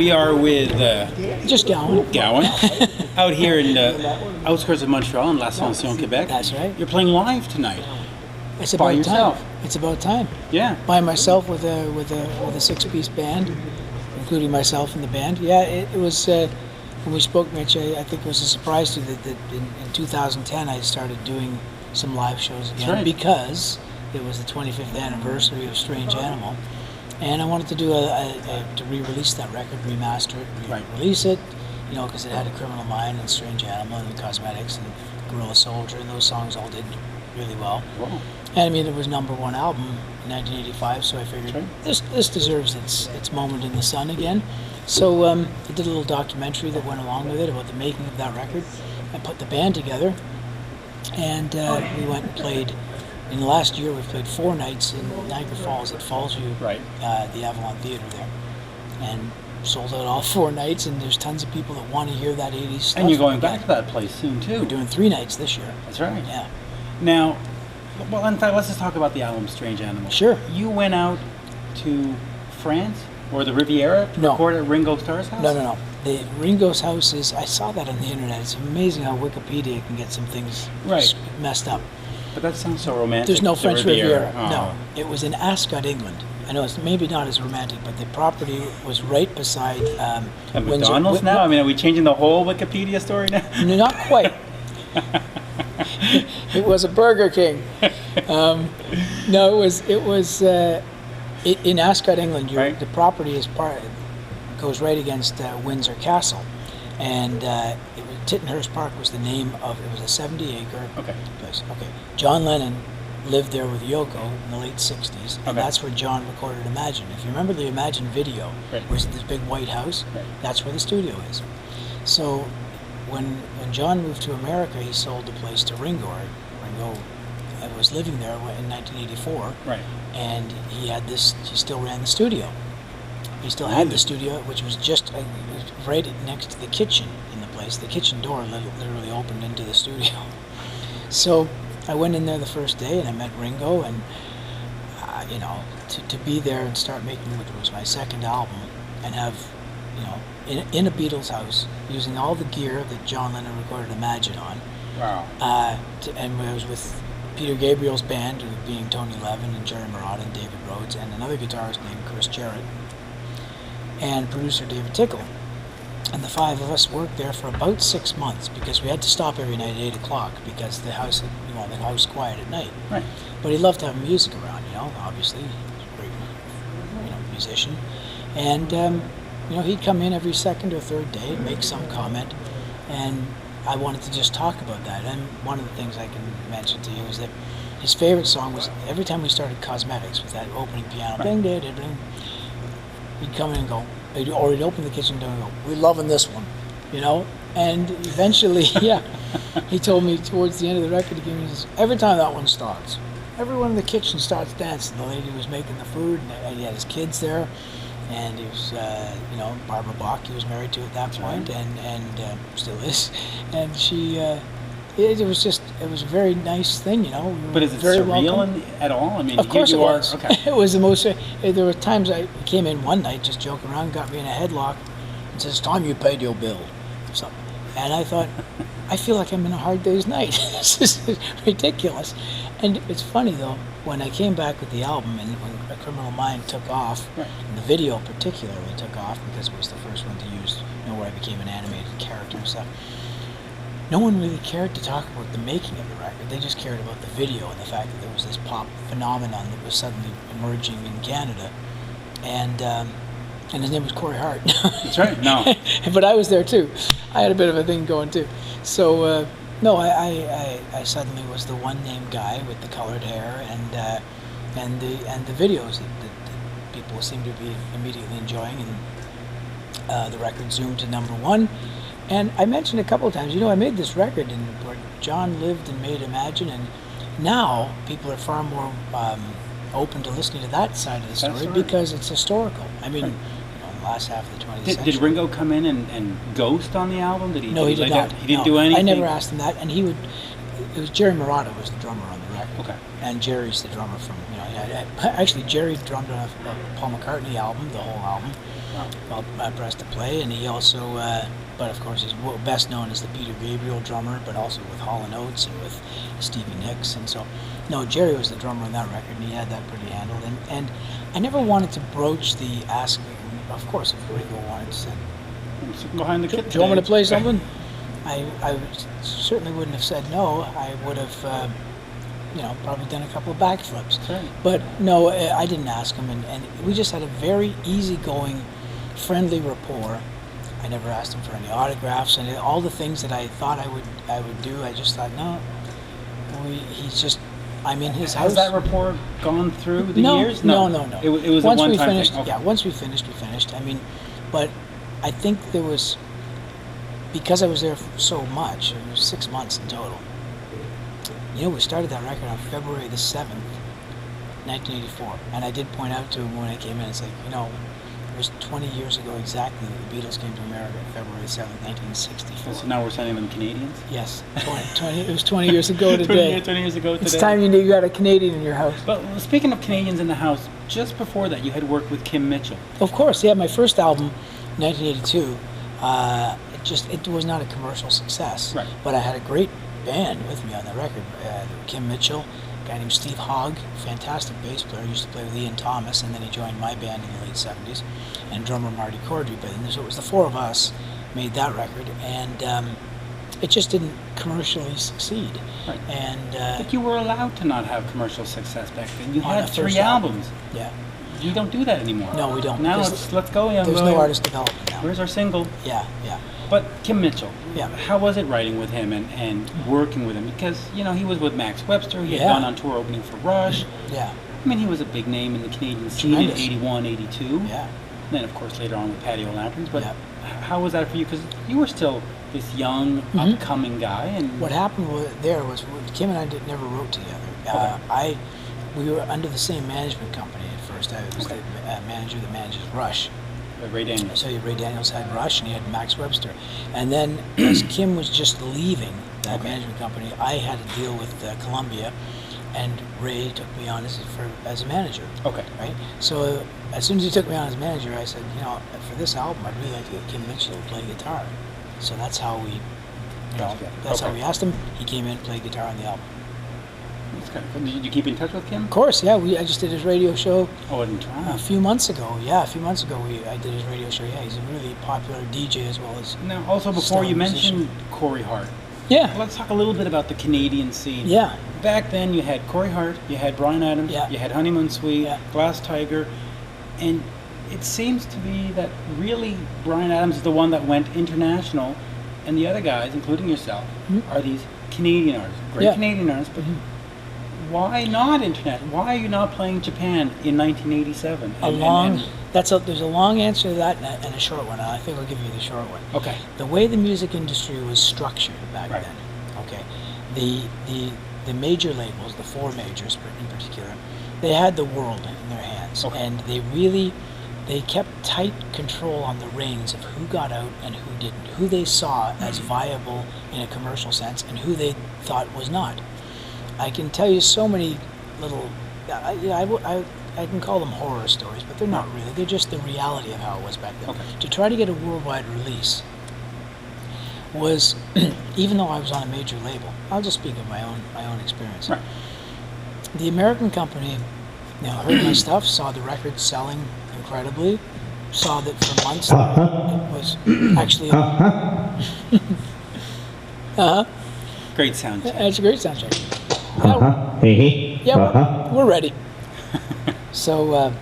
We are with just Gowan. Out here in the outskirts of Montreal in L'Ascension, Quebec. That's right. You're playing live tonight. It's about by yourself. Time. It's about time. Yeah. By myself with a six-piece band, including myself in the band. Yeah, it was. When we spoke, Mitch, I think it was a surprise to you that in 2010 I started doing some live shows again. That's right. Because it was the 25th anniversary of Strange Animal, and I wanted to do to re-release that record, remaster it, re-release it, because it had A Criminal Mind and Strange Animal and The Cosmetics and Gorilla Soldier, and those songs all did really well. Wow. And I mean, it was #1 album in 1985, so I figured this deserves its moment in the sun again. So I did a little documentary that went along with it about the making of that record. I put the band together, and we went and played. In the last year, we've played 4 nights in Niagara Falls at Fallsview, the Avalon Theatre there, and sold out all 4 nights. And there's tons of people that want to hear that 80s stuff. And you're going back to that place soon too. We're doing 3 nights this year. That's right. Yeah. Now, well, in fact, let's just talk about the album Strange Animal. Sure. You went out to France or the Riviera to record at Ringo Starr's house? No. The Ringo's house is, I saw that on the internet. It's amazing how Wikipedia can get some things messed up. But that sounds so romantic. There's no French Riviera. Oh. No. It was in Ascot, England. I know it's maybe not as romantic, but the property was right beside McDonald's now? I mean, are we changing the whole Wikipedia story now? No, not quite. It was a Burger King. No, it was in Ascot, England. The property goes right against Windsor Castle, and Tittenhurst Park was the name of it. Was a 70-acre place. Okay, John Lennon lived there with Yoko in the late '60s, and that's where John recorded Imagine. If you remember the Imagine video, was this big white house? That's where the studio is. So when John moved to America, he sold the place to Ringo. Ringo was living there in 1984, and he still ran the studio. He still had the studio, which was just right next to the kitchen in the place. The kitchen door literally opened into the studio. So I went in there the first day, and I met Ringo, and to be there and start making what was my second album, and have in a Beatles house, using all the gear that John Lennon recorded Imagine on. Wow. And I was with Peter Gabriel's band, being Tony Levin and Jerry Marotta and David Rhodes, and another guitarist named Chris Jarrett, and producer David Tickle. And the 5 of us worked there for about 6 months, because we had to stop every night at 8 o'clock because the house was quiet at night. Right. But he loved to have music around, obviously. He was a great, musician. And, he'd come in every second or third day and make some comment. And I wanted to just talk about that. And one of the things I can mention to you is that his favorite song was every time we started Cosmetics with that opening piano, ding, ding, ding, ding, he'd come in and go, or he'd open the kitchen door and go, "We're loving this one," And eventually, he told me towards the end of the record, he says, every time that one starts, everyone in the kitchen starts dancing. The lady was making the food, and he had his kids there, and he was, Barbara Bach, he was married to at that point, and still is, and she. It was a very nice thing, But is it very surreal at all? I mean, of course it was. Okay. It was the most. There were times I came in one night just joking around, got me in a headlock, and says, "Time you paid your bill," or something. And I thought, I feel like I'm in a hard day's night. This is ridiculous. And it's funny though, when I came back with the album and when A Criminal Mind took off, and the video particularly took off because it was the first one to use, where I became an animated character and stuff. No one really cared to talk about the making of the record. They just cared about the video and the fact that there was this pop phenomenon that was suddenly emerging in Canada. And his name was Corey Hart. That's right. No. But I was there too. I had a bit of a thing going too. So no, I suddenly was the one name guy with the colored hair and the videos that people seemed to be immediately enjoying, and the record zoomed to #1. And I mentioned a couple of times, I made this record where John lived and made Imagine, and now people are far more open to listening to that side of the story because it's historical. I mean, the last half of the 20th century. Did Ringo come in and ghost on the album? No, he did not. He didn't do anything? I never asked him that, and he would. it was Jerry Marotta was the drummer on the record. Okay. And Jerry's the drummer from, actually Jerry drummed on a Paul McCartney album, the whole album, called Press to Play, and he also, but of course he's best known as the Peter Gabriel drummer, but also with Hall & Oates and with Stevie Nicks, and so, no, Jerry was the drummer on that record, and he had that pretty handled, and I never wanted to broach the asking, of course, if Ringo wanted to say, behind the kit do you want me to play something? I certainly wouldn't have said no. I would have, probably done a couple of backflips. Sure. But no, I didn't ask him, and we just had a very easygoing, friendly rapport. I never asked him for any autographs, and all the things that I thought I would do. I just thought, no, I'm in his house. Has that rapport gone through the years? No. It was once a one-time we finished, thing. Okay. Yeah, once we finished. I mean, but I think there was, because I was there so much, it was 6 months in total. We started that record on February the 7th, 1984. And I did point out to him when I came in, it's like, it was 20 years ago exactly that the Beatles came to America, February 7th, 1964. So now we're sending them Canadians? Yes, 20 it was 20 years ago today. 20 years ago today. It's time you knew you had a Canadian in your house. But speaking of Canadians in the house, just before that you had worked with Kim Mitchell. Of course, yeah, my first album, 1982, it was not a commercial success. Right. But I had a great band with me on the record. Kim Mitchell, a guy named Steve Hogg, fantastic bass player, used to play with Ian Thomas, and then he joined my band in the late 70s, and drummer Marty Cordry. So it was the four of us made that record, and it just didn't commercially succeed. Right. And but you were allowed to not have commercial success back then. You on had the 3 first albums. Yeah. You don't do that anymore. No, we don't. Now it's let's go, young There's boy. no artist development now. Where's our single? Yeah. But Kim Mitchell, Yeah. how was it writing with him and working with him? Because, he was with Max Webster. He had Yeah. gone on tour opening for Rush. Yeah. I mean, he was a big name in the Canadian scene Tremendous. in 81, 82. Yeah. And then, of course, later on with Patio Lanterns. But Yeah. how was that for you? Because you were still this young, upcoming guy. And What happened was Kim and I never wrote together. Okay. We were under the same management company at first. I was Okay. the manager that manages Rush. Ray Daniels. So Ray Daniels had Rush and he had Max Webster. And then as Kim was just leaving that management company, I had to deal with Columbia, and Ray took me on as a manager. Okay. Right? So as soon as he took me on as manager, I said, for this album, I'd really like to get Kim Mitchell to play guitar. So that's how we, that's how we asked him. He came in and played guitar on the album. That's kind of cool. Did you keep in touch with Kim? Of course, yeah. I just did his radio show Oh, in Toronto. a few months ago. Yeah, I did his radio show. Yeah, he's a really popular DJ as well as. Now, also before stellar you musician. mentioned Corey Hart, Yeah. let's talk a little bit about the Canadian scene. Yeah. Back then, you had Corey Hart, you had Bryan Adams, Yeah. you had Honeymoon Suite, Yeah. Glass Tiger, and it seems to be that really Bryan Adams is the one that went international, and the other guys, including yourself, are these Canadian artists, great Yeah. Canadian artists, but why not international? Why are you not playing Japan in 1987? There's a long answer to that and a short one. I think I'll give you the short one. Okay. The way the music industry was structured back Right. then, okay, the major labels, the four majors in particular, they had the world in their hands, Okay. and they kept tight control on the reins of who got out and who didn't, who they saw as viable in a commercial sense and who they thought was not. I can tell you so many little, I can call them horror stories, but they're not really. They're just the reality of how it was back then. Okay. To try to get a worldwide release was, even though I was on a major label, I'll just speak of my own experience. Right. The American company, heard my stuff, saw the record selling incredibly, saw that for months it was actually. Great sound check. It's a great soundtrack. We're ready. So,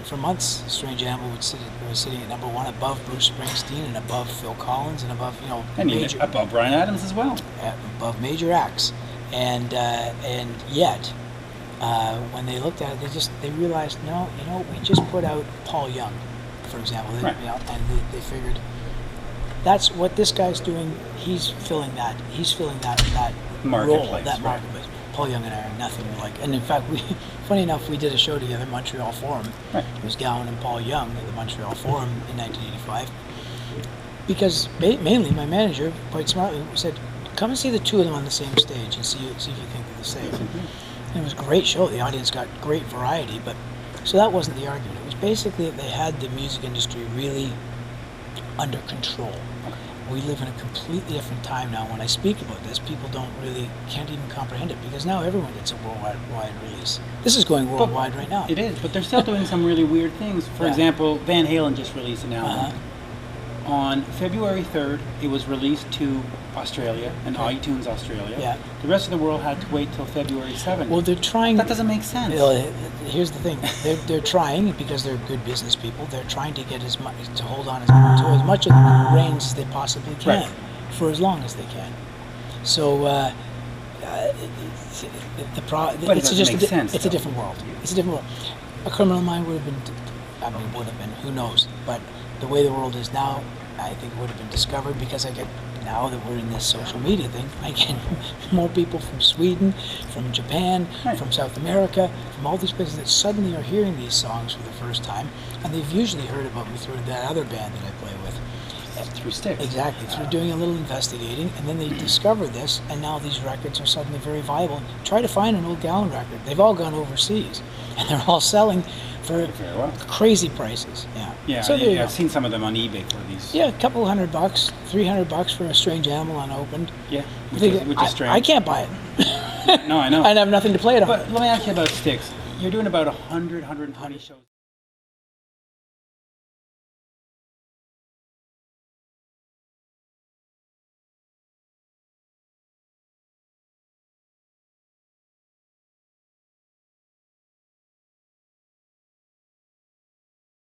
for months, Strange Animal was sitting at number one, above Bruce Springsteen and above Phil Collins and above And even above Bryan Adams as well. above major acts, and yet when they looked at it, they realized we just put out Paul Young, for example, Right. and they figured that's what this guy's doing. He's filling that Marketplace, role, that right. marketplace. Paul Young and I are nothing like, and in fact, funny enough, we did a show together, Montreal Forum. Right. It was Gowan and Paul Young at the Montreal Forum in 1985. Because mainly my manager, quite smartly, said, come and see the two of them on the same stage and see if you think they're the same. And it was a great show. The audience got great variety, but so that wasn't the argument. It was basically that they had the music industry really under control. We live in a completely different time now. When I speak about this, people can't even comprehend it, because now everyone gets a worldwide release. This is going worldwide right now. It is, but they're still doing some really weird things. For example, Van Halen just released an album. On February 3rd, it was released to Australia and iTunes Australia. Yeah. The rest of the world had to wait till February 7th. Well, they're trying. That doesn't make sense. Here's the thing: they're trying, because they're good business people. They're trying to get to hold on to as much of the reins as they possibly can, for as long as they can. So it's a different world. It's a different world. A Criminal Mind would have been. Who knows? But the way the world is now, I think it would have been discovered, because now that we're in this social media thing, I get more people from Sweden, from Japan, from South America, from all these places that suddenly are hearing these songs for the first time, and they've usually heard about me through that other band that I play with. Through STYX. Exactly, through doing a little investigating, and then they discover this, and now these records are suddenly very viable. Try to find an old Gowan record. They've all gone overseas, and they're all selling for crazy prices. So I've seen some of them on eBay for these. Yeah, a couple $100, $300 for a Strange Animal unopened. Yeah, which is strange. I can't buy it. No, I know. I have nothing to play it on. But let me ask you about STYX. You're doing about 120 shows.